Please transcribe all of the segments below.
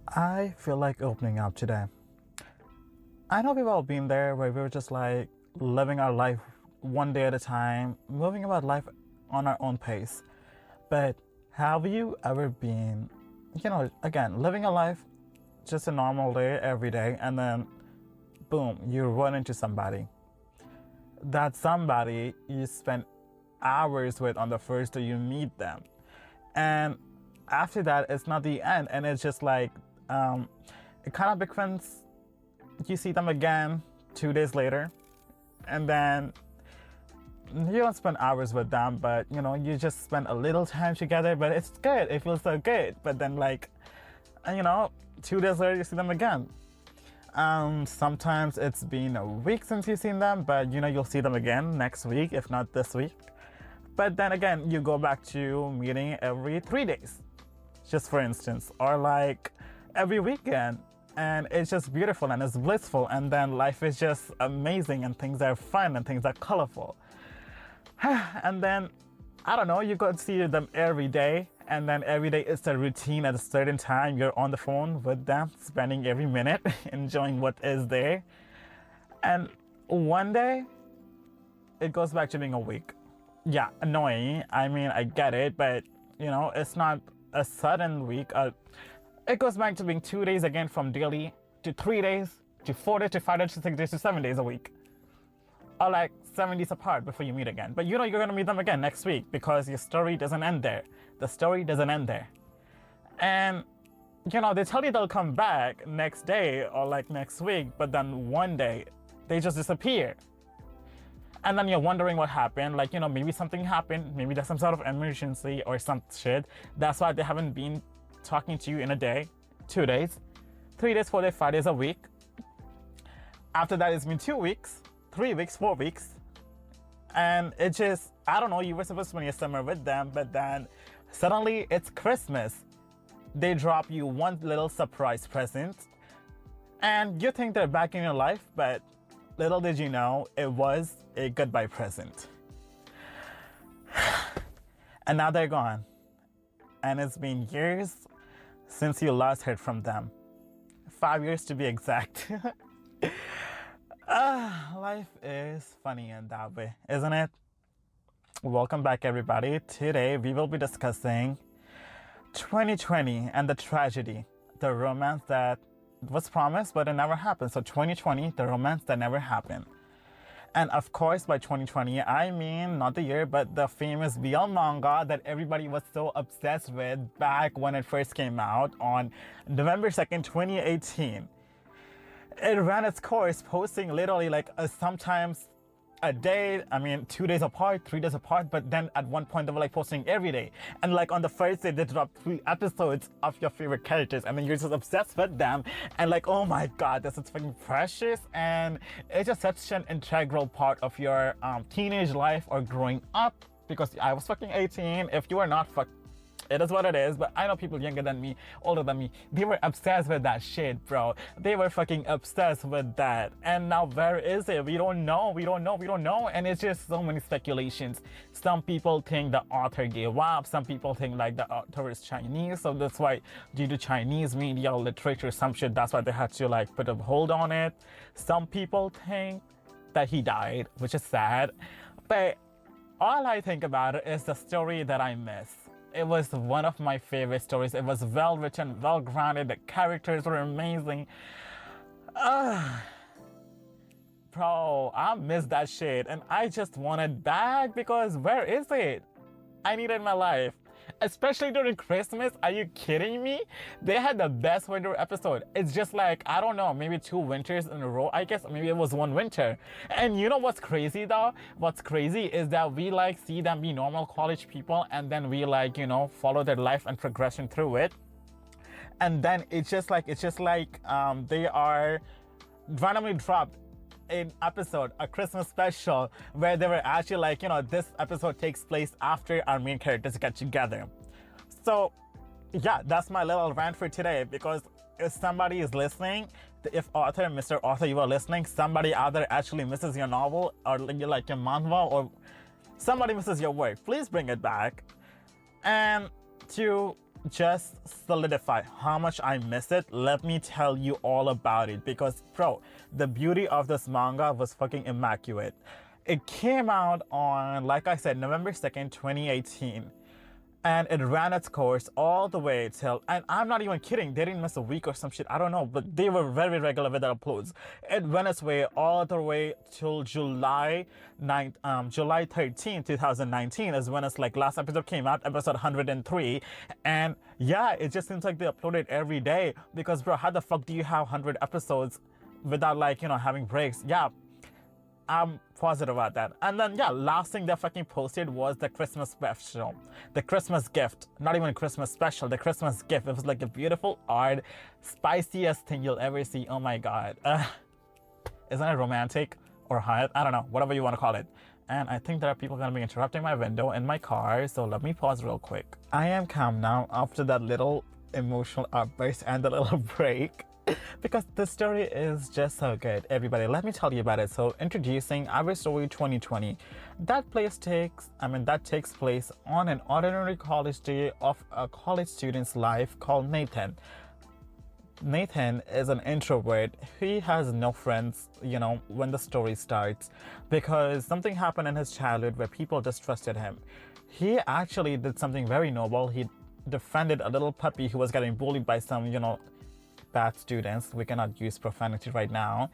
I feel like opening up today. I know we've all been there where we were just like living our life one day at a time, moving about life on our own pace. But have you ever been, again, living a life just a normal day every day, and then boom, you run into somebody. That somebody you spend hours with on the first day you meet them. And after that, it's not the end, and it's just like, it kind of becomes you see them again 2 days later, and then you don't spend hours with them, but you just spend a little time together, but it's good, it feels so good. But then 2 days later you see them again. Sometimes it's been a week since you've seen them, but you'll see them again next week, if not this week. But then again, you go back to meeting every 3 days, just for instance, or like every weekend. And it's just beautiful and it's blissful, and then life is just amazing and things are fun and things are colorful. And then, I don't know, you go to see them every day, and then every day it's a routine. At a certain time, you're on the phone with them, spending every minute enjoying what is there. And one day, it goes back to being a week. Yeah, annoying. I mean, I get it, but it's not a sudden week. It goes back to being 2 days again, from daily to 3 days to 4 days to 5 days to 6 days to 7 days a week. Or like 7 days apart before you meet again. But you're going to meet them again next week, because your story doesn't end there. The story doesn't end there. And, they tell you they'll come back next day or like next week, but then one day they just disappear. And then you're wondering what happened. Like, maybe something happened. Maybe there's some sort of emergency or some shit. That's why they haven't been talking to you in a day, 2 days, 3 days, 4 days, 5 days a week. After that, it's been 2 weeks, 3 weeks, 4 weeks. And it just, I don't know, you were supposed to spend your summer with them, but then suddenly it's Christmas. They drop you one little surprise present, and you think they're back in your life, but little did you know, it was a goodbye present. And now they're gone. And it's been years since you last heard from them. 5 years to be exact. Life is funny in that way, isn't it? Welcome back, everybody. Today we will be discussing 2020 and the tragedy, the romance that was promised but it never happened. So 2020, the romance that never happened. And of course, by 2020, I mean not the year, but the famous BL manga that everybody was so obsessed with back when it first came out on November 2nd, 2018. It ran its course, posting literally like sometimes a day, 2 days apart, 3 days apart, but then at one point they were like posting every day. And like on the first day, they dropped 3 episodes of your favorite characters, and then you're just obsessed with them. And like, oh my god, this is fucking precious. And it's just such an integral part of your teenage life or growing up, because I was fucking 18. If you are not, it is what it is. But I know people younger than me, older than me, they were obsessed with that shit, bro. They were fucking obsessed with that. And now where is it? We don't know. And it's just so many speculations. Some people think the author gave up. Some people think like the author is Chinese, so that's why, due to Chinese media, literature, some shit, that's why they had to like put a hold on it. Some people think that he died, which is sad. But all I think about it is the story that I miss. It was one of my favorite stories. It was well written, well grounded. The characters were amazing. Bro, I miss that shit, and I just want it back, because where is it? I need it in my life. Especially during Christmas. Are you kidding me? They had the best winter episode. It's just like, I don't know, maybe 2 winters in a row, I guess. Maybe it was 1 winter. And you know what's crazy though? What's crazy is that we like see them be normal college people, and then we like, follow their life and progression through it. And then it's just like they are randomly dropped an episode, a Christmas special, where they were actually like, this episode takes place after our main characters get together. So yeah, that's my little rant for today, because if somebody is listening, if Mr. Author, you are listening, somebody out there actually misses your novel, or like your manhua, or somebody misses your work, please bring it back. And to just solidify how much I miss it, let me tell you all about it. Because, bro, the beauty of this manga was fucking immaculate. It came out on, like I said, November 2nd, 2018. And it ran its course all the way till, and I'm not even kidding, they didn't miss a week or some shit, I don't know, but they were very regular with their uploads. It ran its way all the way till July 13, 2019 is when its like last episode came out, episode 103. And yeah, it just seems like they uploaded every day, because bro, how the fuck do you have 100 episodes without like, you know, having breaks? Yeah, I'm positive about that. And then, yeah, last thing they fucking posted was the Christmas special. The Christmas gift. Not even a Christmas special, the Christmas gift. It was like a beautiful art, spiciest thing you'll ever see. Oh my god. Isn't it romantic or hot? I don't know, whatever you want to call it. And I think there are people gonna be interrupting my window in my car, so let me pause real quick. I am calm now after that little emotional outburst and the little break. Because the story is just so good. Everybody, let me tell you about it. So, introducing Our Story 2020. That takes place on an ordinary college day of a college student's life called Nathan. Nathan is an introvert. He has no friends, you know, when the story starts, because something happened in his childhood where people distrusted him. He actually did something very noble. He defended a little puppy who was getting bullied by some, you know, bad students. We cannot use profanity right now.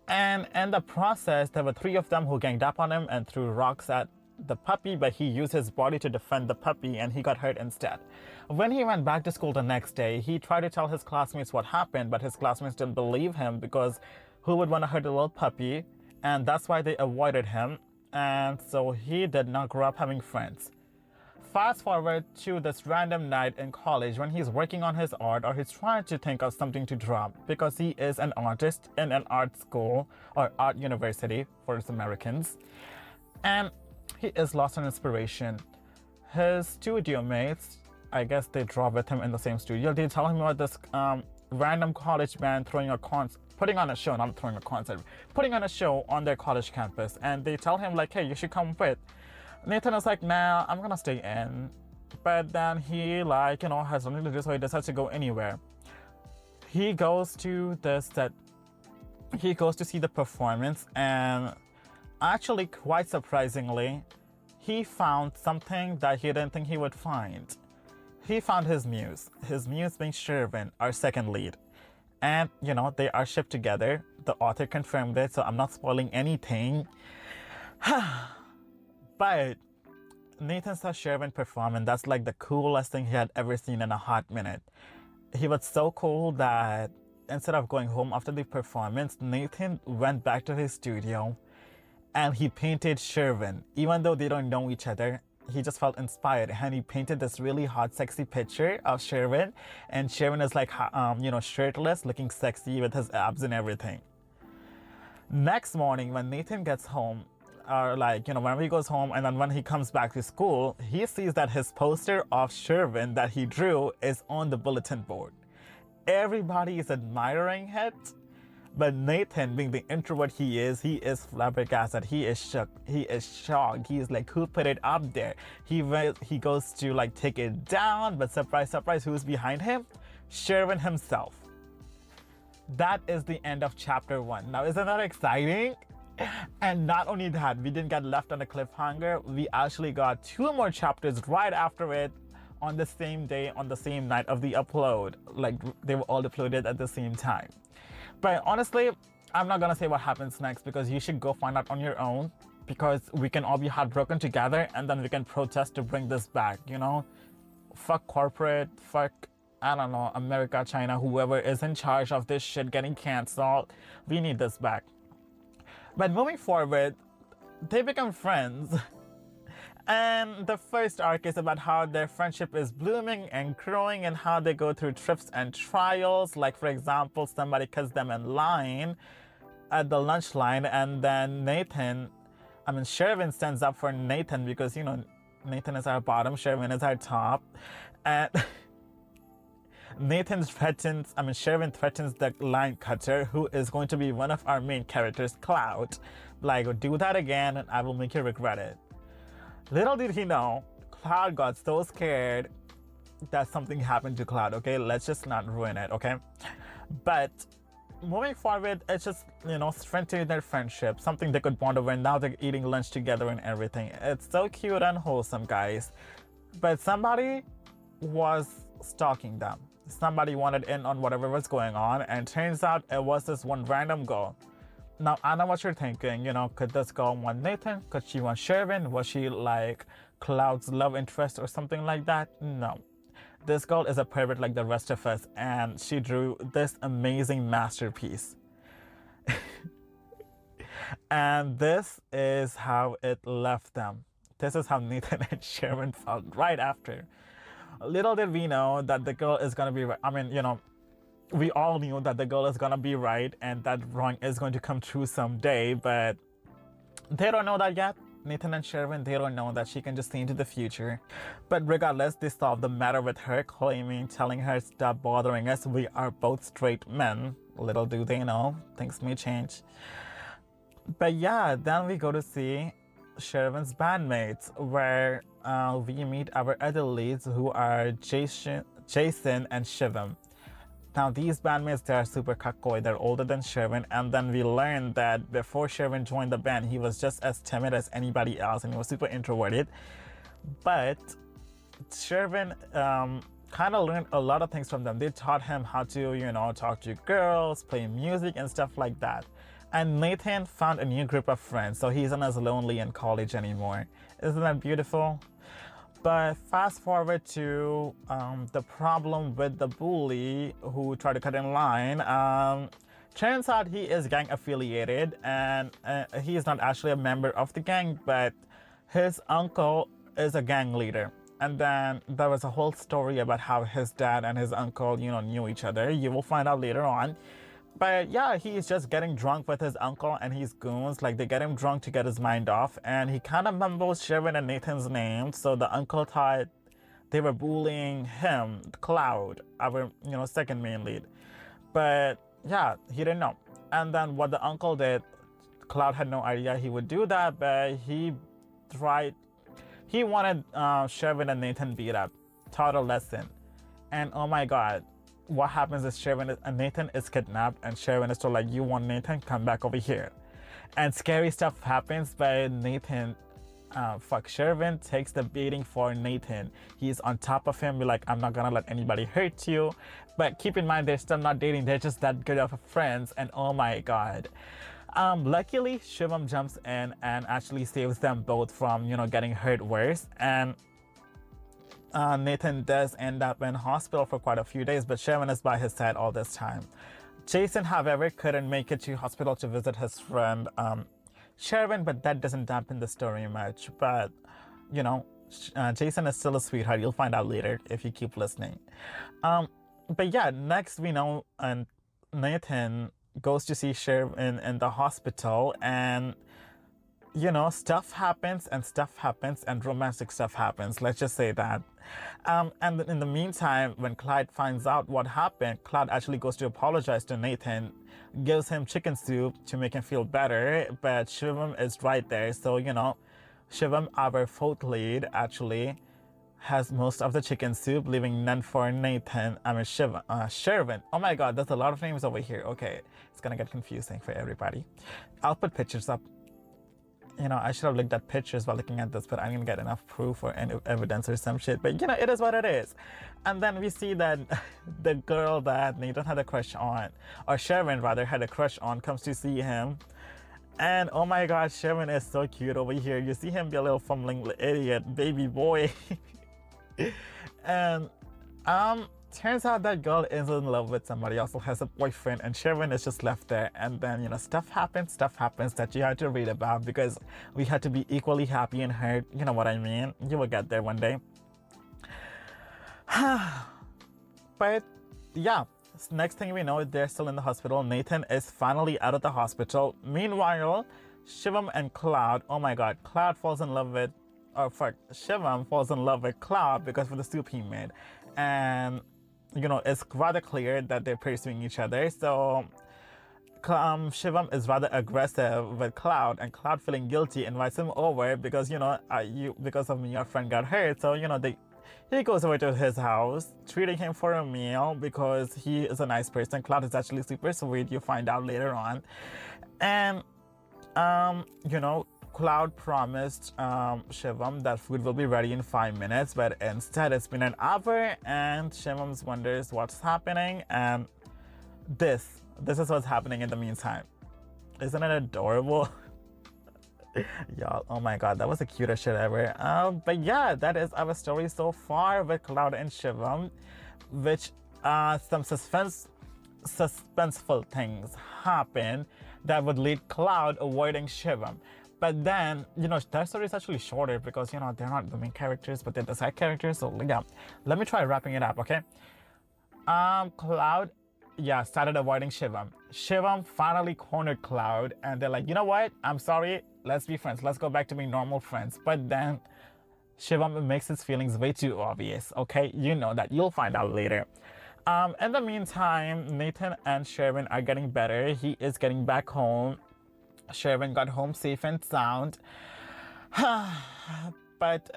And in the process, there were 3 of them who ganged up on him and threw rocks at the puppy, but he used his body to defend the puppy and he got hurt instead. When he went back to school the next day, he tried to tell his classmates what happened, but his classmates didn't believe him, because who would want to hurt a little puppy? And that's why they avoided him. And so he did not grow up having friends. Fast forward to this random night in college when he's working on his art, or he's trying to think of something to draw, because he is an artist in an art school or art university for us Americans. And he is lost in inspiration. His studio mates, I guess they draw with him in the same studio, they tell him about this random college band putting on a show on their college campus. And they tell him like, hey, you should come with. Nathan is like, nah, I'm gonna stay in. But then he, like, you know, has something to do, so he decides to go anywhere. He goes to the set. He goes to see the performance, and actually, quite surprisingly, he found something that he didn't think he would find. He found his muse being Sherwin, our second lead. And, you know, they are shipped together. The author confirmed it, so I'm not spoiling anything. But Nathan saw Sherwin perform, and that's like the coolest thing he had ever seen in a hot minute. He was so cool that instead of going home after the performance, Nathan went back to his studio and he painted Sherwin. Even though they don't know each other, he just felt inspired, and he painted this really hot, sexy picture of Sherwin. And Sherwin is like, you know, shirtless, looking sexy with his abs and everything. Next morning, when Nathan gets home, or like, you know, whenever he goes home, and then when he comes back to school, he sees that his poster of Sherwin that he drew is on the bulletin board. Everybody is admiring it, but Nathan, being the introvert he is flabbergasted. He is shook. He is shocked. He is like, who put it up there? He goes to like take it down, but surprise, surprise, who's behind him? Sherwin himself. That is the end of chapter 1. Now, isn't that exciting? And not only that, we didn't get left on a cliffhanger. We actually got 2 more chapters right after it on the same day, on the same night of the upload. Like, they were all uploaded at the same time. But honestly, I'm not gonna say what happens next, because you should go find out on your own, because we can all be heartbroken together, and then we can protest to bring this back, you know? Fuck corporate, fuck, I don't know, America, China, whoever is in charge of this shit getting canceled. We need this back. But moving forward, they become friends. And the first arc is about how their friendship is blooming and growing, and how they go through trips and trials. Like, for example, somebody cuts them in line at the lunch line, and then Sherwin stands up for Nathan, because, you know, Nathan is our bottom, Sherwin is our top. And Sherwin threatens the line cutter, who is going to be one of our main characters, Cloud. Like, do that again and I will make you regret it. Little did he know, Cloud got so scared that something happened to Cloud, okay? Let's just not ruin it, okay? But moving forward, it's just, strengthening their friendship, something they could bond over, and now they're eating lunch together and everything. It's so cute and wholesome, guys. But somebody was stalking them. Somebody wanted in on whatever was going on, and turns out it was this one random girl. Now, I know what you're thinking, could this girl want Nathan? Could she want Sherwin? Was she like Cloud's love interest or something like that? No. This girl is a pervert like the rest of us, and she drew this amazing masterpiece. And this is how it left them. This is how Nathan and Sherwin felt right after. Little did we know that the girl is gonna be right. I mean, we all knew that the girl is gonna be right and that wrong is going to come true someday, but they don't know that yet. Nathan and Sherwin, they don't know that she can just see into the future. But regardless, they solved the matter with her, telling her, stop bothering us, we are both straight men. Little do they know, things may change. But yeah, then we go to see Sherwin's bandmates, where we meet our other leads, who are Jason and Shivam. Now, these bandmates, they are super kakoi. They're older than Sherwin, and then we learned that before Sherwin joined the band, he was just as timid as anybody else, and he was super introverted. But Sherwin kind of learned a lot of things from them. They taught him how to, talk to girls, play music, and stuff like that. And Nathan found a new group of friends, so he isn't as lonely in college anymore. Isn't that beautiful? But fast forward to the problem with the bully who tried to cut in line. Turns out he is gang affiliated, and he is not actually a member of the gang, but his uncle is a gang leader. And then there was a whole story about how his dad and his uncle, knew each other. You will find out later on. But yeah, he's just getting drunk with his uncle and his goons. Like, they get him drunk to get his mind off, and he kind of mumbles Sherwin and Nathan's name. So the uncle thought they were bullying him, Cloud, our second main lead. But yeah, he didn't know. And then what the uncle did, Cloud had no idea he would do that, but he wanted Sherwin and Nathan beat up, taught a lesson. And oh my god, what happens is Nathan is kidnapped, and Sherwin is told, like, you want Nathan, come back over here. And scary stuff happens, but Nathan, Sherwin takes the beating for Nathan. He's on top of him, be like, I'm not gonna let anybody hurt you. But keep in mind, they're still not dating, they're just that good of friends, and oh my god. Luckily, Shivam jumps in and actually saves them both from, getting hurt worse. And Nathan does end up in hospital for quite a few days, but Sherwin is by his side all this time. Jason, however, couldn't make it to hospital to visit his friend Sherwin, but that doesn't dampen the story much. But, Jason is still a sweetheart. You'll find out later if you keep listening. But yeah, next we know Nathan goes to see Sherwin in the hospital, and stuff happens and romantic stuff happens. Let's just say that. And in the meantime, when Clyde finds out what happened, Clyde actually goes to apologize to Nathan, gives him chicken soup to make him feel better, but Shivam is right there. So, Shivam, our fourth lead, actually has most of the chicken soup, leaving none for Nathan. Sherwin. Oh my god, there's a lot of names over here. Okay, it's gonna get confusing for everybody. I'll put pictures up. I should have looked at pictures while looking at this, but I didn't get enough proof or any evidence or some shit. But, it is what it is. And then we see that the girl that Nathan had a crush on, or Sherwin rather had a crush on, comes to see him. And oh my god, Sherwin is so cute over here. You see him be a little fumbling idiot, baby boy. And turns out that girl is in love with somebody else, who has a boyfriend, and Sherwin is just left there. And then, stuff happens that you had to read about, because we had to be equally happy and hurt. You know what I mean? You will get there one day. But yeah, next thing we know, they're still in the hospital. Nathan is finally out of the hospital. Meanwhile, Shivam and Cloud, oh my god, Shivam falls in love with Cloud because of the soup he made. And it's rather clear that they're pursuing each other. So Shivam is rather aggressive with Cloud, and Cloud, feeling guilty, invites him over because because of me, your friend got hurt. So He goes over to his house, treating him for a meal because he is a nice person. Cloud is actually super sweet. You find out later on. And, you know, Cloud promised Shivam that food will be ready in 5 minutes, but instead it's been an hour, and Shivam wonders what's happening. And this is what's happening in the meantime. Isn't it adorable? Y'all, oh my god, that was the cutest shit ever. But yeah, that is our story so far with Cloud and Shivam, which some suspenseful things happen that would lead Cloud avoiding Shivam. But then, you know, that story is actually shorter because, you know, they're not the main characters, but they're the side characters. So yeah, let me try wrapping it up, okay? Cloud, yeah, started avoiding Shivam. Shivam finally cornered Cloud, and they're like, you know what? I'm sorry. Let's be friends. Let's go back to being normal friends. But then Shivam makes his feelings way too obvious, okay? You know that. You'll find out later. In the meantime, Nathan and Sherwin are getting better. He is getting back home. Sherwin got home safe and sound. But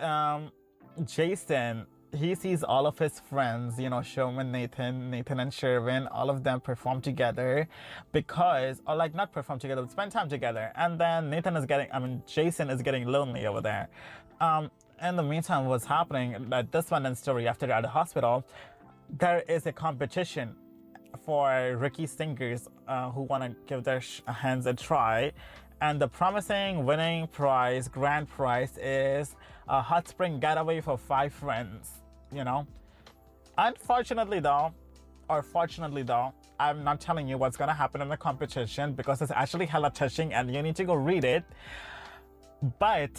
Jason, he sees all of his friends, you know, Sherwin, Nathan and Sherwin, all of them perform together because, or like not perform together, but spend time together. And then Jason is getting lonely over there. In the meantime, what's happening, that this one and story after they're at the hospital, there is a competition for rookie singers who want to give their hands a try. And the promising winning prize, grand prize, is a hot spring getaway for 5 friends, you know. Unfortunately though, or fortunately though, I'm not telling you what's gonna happen in the competition because it's actually hella touching and you need to go read it. But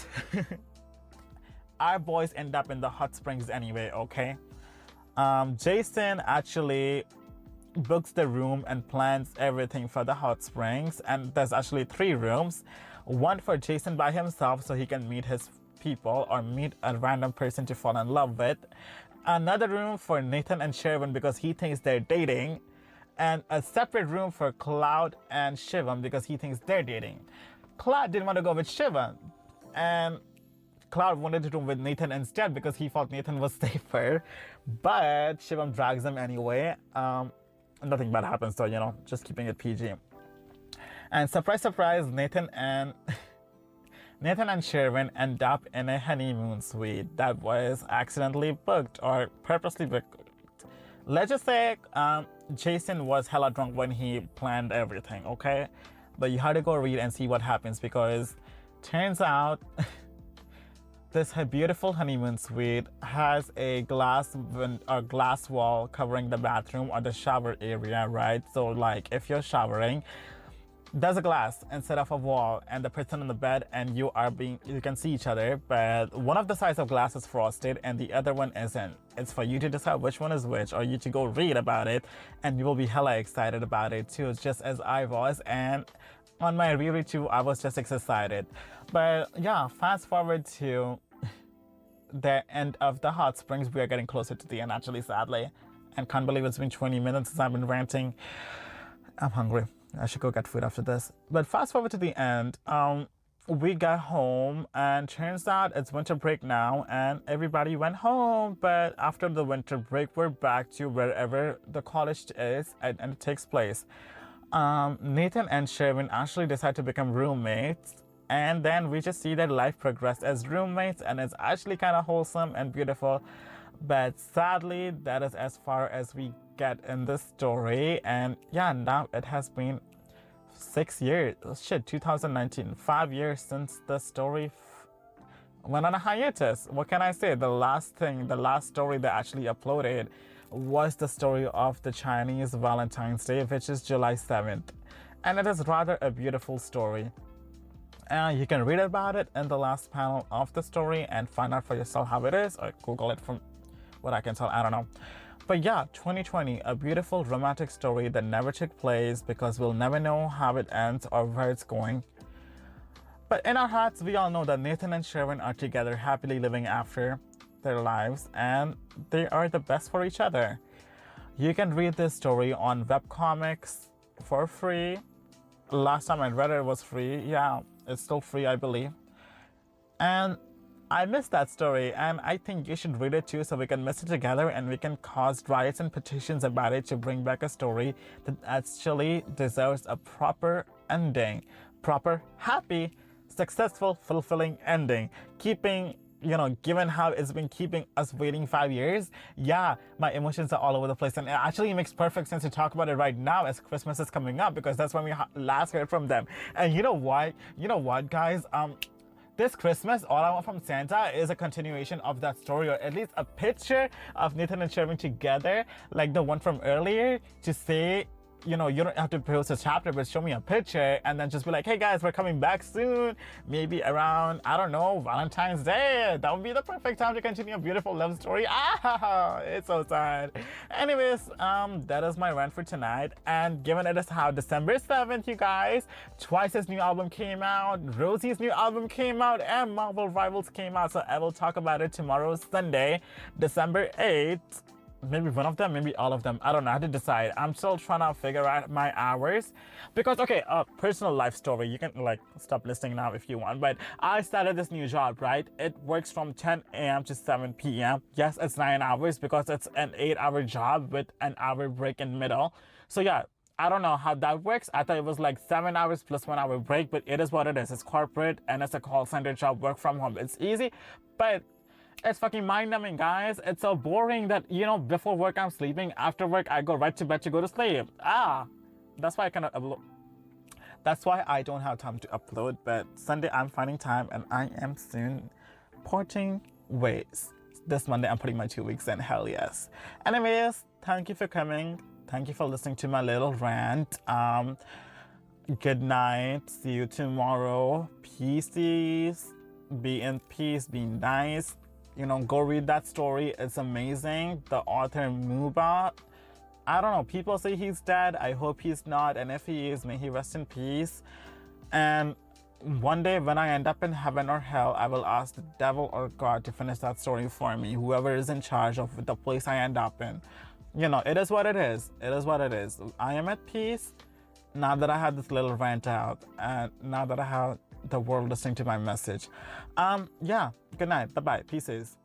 our boys end up in the hot springs anyway, okay? Jason actually books the room and plans everything for the hot springs, and there's actually 3 rooms. One for Jason by himself so he can meet his people or meet a random person to fall in love with. Another room for Nathan and Sherwin because he thinks they're dating, and a separate room for Cloud and Shivam because he thinks they're dating. Cloud didn't want to go with Shivam, and Cloud wanted to room with Nathan instead because he thought Nathan was safer, but Shivam drags him anyway. Nothing bad happens, so, you know, just keeping it PG. And surprise, surprise, Nathan and Sherwin end up in a honeymoon suite that was accidentally booked or purposely booked. Let's just say Jason was hella drunk when he planned everything, okay? But you had to go read and see what happens because turns out this beautiful honeymoon suite has a glass wall covering the bathroom or the shower area, right? So like if you're showering, there's a glass instead of a wall, and the person on the bed and you can see each other, but one of the sides of glass is frosted and the other one isn't. It's for you to decide which one is which, or you to go read about it, and you will be hella excited about it too, just as I was. And on my reread too, I was just excited. But yeah, fast forward to the end of the hot springs. We are getting closer to the end, actually, sadly. And can't believe it's been 20 minutes since I've been ranting. I'm hungry. I should go get food after this. But fast forward to the end. We got home, and turns out it's winter break now, and everybody went home. But after the winter break, we're back to wherever the college is and it takes place. Nathan and Sherwin actually decide to become roommates. And then we just see their life progress as roommates, and it's actually kind of wholesome and beautiful. But sadly, that is as far as we get in this story. And yeah, now it has been 6 years. Shit, 2019. 5 years since the story went on a hiatus. What can I say? The last story that actually uploaded was the story of the Chinese Valentine's Day, which is July 7th. And it is rather a beautiful story. You can read about it in the last panel of the story and find out for yourself how it is, or Google it from what I can tell, I don't know. But yeah, 2020, a beautiful romantic story that never took place because we'll never know how it ends or where it's going. But in our hearts, we all know that Nathan and Sherwin are together, happily living after their lives, and they are the best for each other. You can read this story on webcomics for free. Last time I read it was free. Yeah, it's still free, I believe. And I missed that story, and I think you should read it too so we can miss it together and we can cause riots and petitions about it to bring back a story that actually deserves a proper ending. Proper, happy, successful, fulfilling ending. Keeping, given how it's been keeping us waiting 5 years, yeah, my emotions are all over the place. And it actually makes perfect sense to talk about it right now as Christmas is coming up, because that's when we last heard from them. And you know what? You know what, guys? This Christmas, all I want from Santa is a continuation of that story, or at least a picture of Nathan and Sherman together, like the one from earlier, to say, you don't have to post a chapter, but show me a picture and then just be like, hey guys, we're coming back soon. Maybe around, I don't know, Valentine's Day. That would be the perfect time to continue a beautiful love story. Ah, it's so sad. Anyways, that is my rant for tonight. And given it is how December 7th, you guys, Twice's new album came out, Rosie's new album came out, and Marvel Rivals came out. So I will talk about it tomorrow, Sunday, December 8th. Maybe one of them, maybe all of them. I don't know. I had to decide. I'm still trying to figure out my hours. Because, okay, personal life story. You can, stop listening now if you want. But I started this new job, right? It works from 10 a.m. to 7 p.m. Yes, it's 9 hours because it's an 8-hour job with an hour break in middle. So, yeah. I don't know how that works. I thought it was like 7 hours plus 1 hour break. But it is what it is. It's corporate and it's a call center job. Work from home. It's easy. But it's fucking mind-numbing, guys. It's so boring that, before work I'm sleeping. After work I go right to bed to go to sleep. That's why I cannot upload. That's why I don't have time to upload. But Sunday I'm finding time, and I am soon parting ways. This Monday I'm putting my 2 weeks in. Hell yes. Anyways, thank you for coming. Thank you for listening to my little rant. Good night. See you tomorrow. Peace. Be in peace. Be nice. Go read that story. It's amazing. The author Muba, I don't know. People say he's dead. I hope he's not. And if he is, may he rest in peace. And one day when I end up in heaven or hell, I will ask the devil or God to finish that story for me. Whoever is in charge of the place I end up in. It is what it is. It is what it is. I am at peace now that I had this little rant out. And now that I have the world listening to my message. Yeah. Good night. Bye-bye. Pieces.